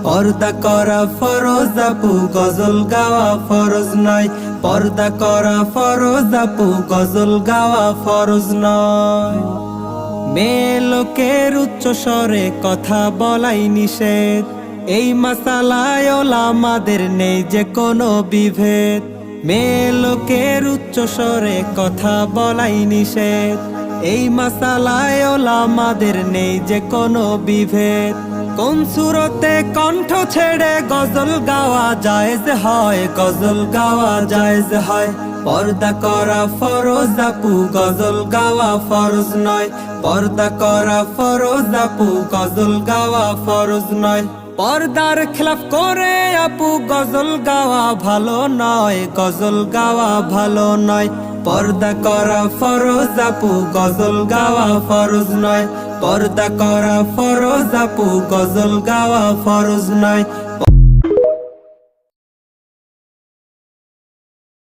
পর্দা করা ফরজ আপু, গজল গাওয়া ফরজ নয়। পর্দা করা ফরজ আপু, গজল গাওয়া ফরজ নয়। মেয়ে লোকের উচ্চ স্বরে কথা বলাই নিষেধ, এই মাসালায় ওলামাদের নেই যে কোনো বিভেদ। মেয়ে লোকের উচ্চ স্বরে কথা বলাই নিষেধ, এই মাসালায় ওলামাদের নেই যে কোনো বিভেদ। কোন সুরতে কণ্ঠ ছেড়ে গজল গাওয়া জায়েজ হয়, গজল গাওয়া জায়েজ হয়। পর্দা করা ফরজ আপু, গজল গাওয়া ফরজ নয়। পর্দা করা ফরজ আপু, গজল গাওয়া ফরজ নয়। পর্দার খেলাফ করে আপু গজল গাওয়া ভালো নয়, গজল গাওয়া ভালো নয়। পর্দা করা ফরজ আপু, গজল গাওয়া ফরজ নয়। পর্দা করা ফরজ আপু, গজল গাওয়া ফরজ নয়।